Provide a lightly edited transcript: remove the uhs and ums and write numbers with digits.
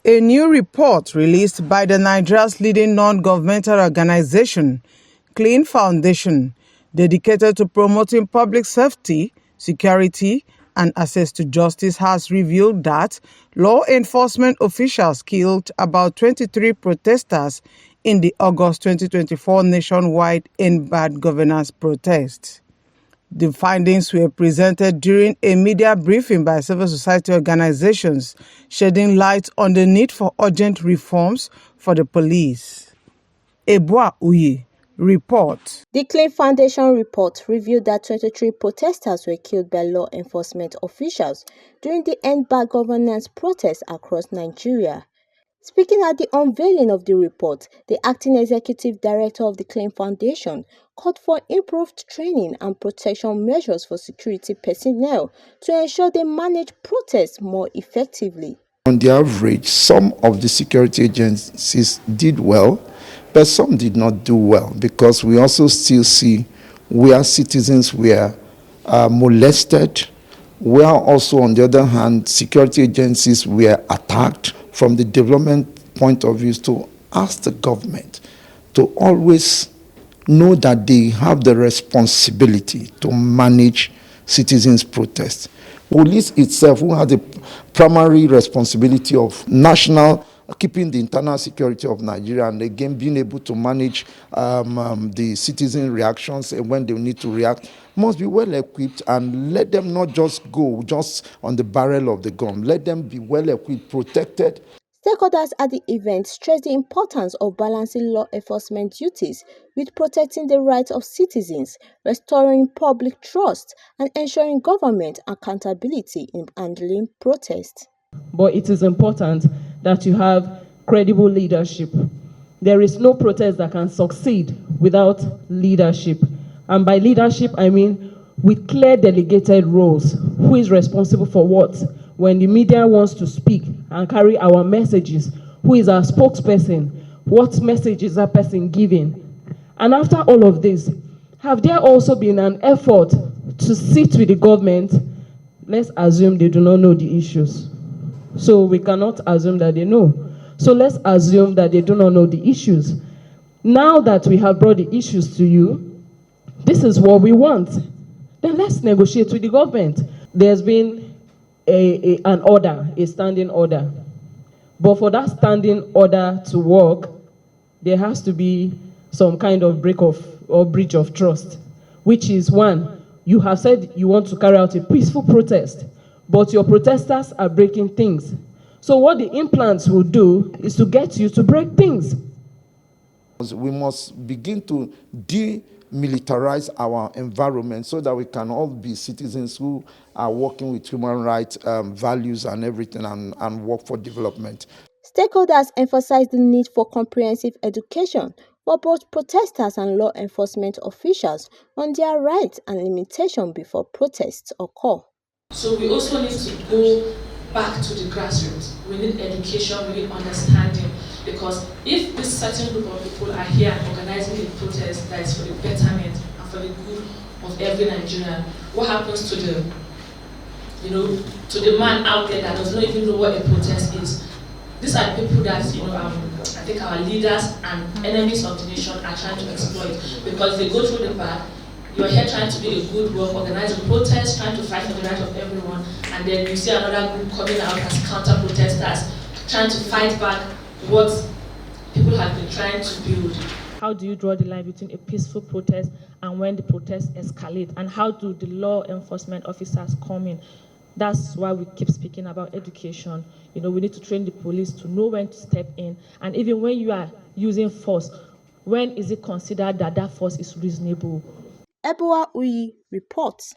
A new report released by the Nigeria's leading non-governmental organization, CLEEN Foundation, dedicated to promoting public safety, security, and access to justice, has revealed that law enforcement officials killed about 23 protesters in the August 2024 nationwide End Bad Governance protest. The findings were presented during a media briefing by civil society organizations, shedding light on the need for urgent reforms for the police. Ebua Uyi, report. The CLEEN Foundation report revealed that 23 protesters were killed by law enforcement officials during the End Bad Governance protests across Nigeria. Speaking at the unveiling of the report, the acting executive director of the CLEEN Foundation called for improved training and protection measures for security personnel to ensure they manage protests more effectively. On the average, some of the security agencies did well, but some did not do well, because we also still see where citizens were molested, where also, on the other hand, security agencies were attacked. From the development point of view, to ask the government to always know that they have the responsibility to manage citizens' protests. Police itself, who has the primary responsibility of keeping the internal security of Nigeria, and again being able to manage the citizen reactions and when they need to react, must be well equipped, and let them not just go just on the barrel of the gun. Let them be well equipped, protected. Stakeholders at the event stressed the importance of balancing law enforcement duties with protecting the rights of citizens, restoring public trust, and ensuring government accountability in handling protests. But it is important that you have credible leadership. There is no protest that can succeed without leadership. And by leadership, I mean with clear delegated roles. Who is responsible for what? When the media wants to speak and carry our messages, who is our spokesperson? What message is that person giving? And after all of this, have there also been an effort to sit with the government? Let's assume they do not know the issues. So we cannot assume that they know. So let's assume that they do not know the issues. Now that we have brought the issues to you, this is what we want. Then let's negotiate with the government. There's been an order, a standing order. But for that standing order to work, there has to be some kind of breach of trust, which is one, you have said you want to carry out a peaceful protest, but your protesters are breaking things. So what the implants will do is to get you to break things. We must begin to demilitarize our environment so that we can all be citizens who are working with human rights values and everything, and work for development. Stakeholders emphasized the need for comprehensive education for both protesters and law enforcement officials on their rights and limitations before protests occur. So we also need to go back to the grassroots. We need education, we need understanding, because if this certain group of people are here organizing a protest that is for the betterment and for the good of every Nigerian, what happens to the man out there that does not even know what a protest is? These are the people that I think our leaders and enemies of the nation are trying to exploit, because they go through the back. You're here trying to do a good work, organizing protests, trying to fight for the right of everyone, and then you see another group coming out as counter-protesters, trying to fight back what people have been trying to build. How do you draw the line between a peaceful protest and when the protests escalate? And how do the law enforcement officers come in? That's why we keep speaking about education. We need to train the police to know when to step in. And even when you are using force, when is it considered that that force is reasonable? Ebua Uyi reports.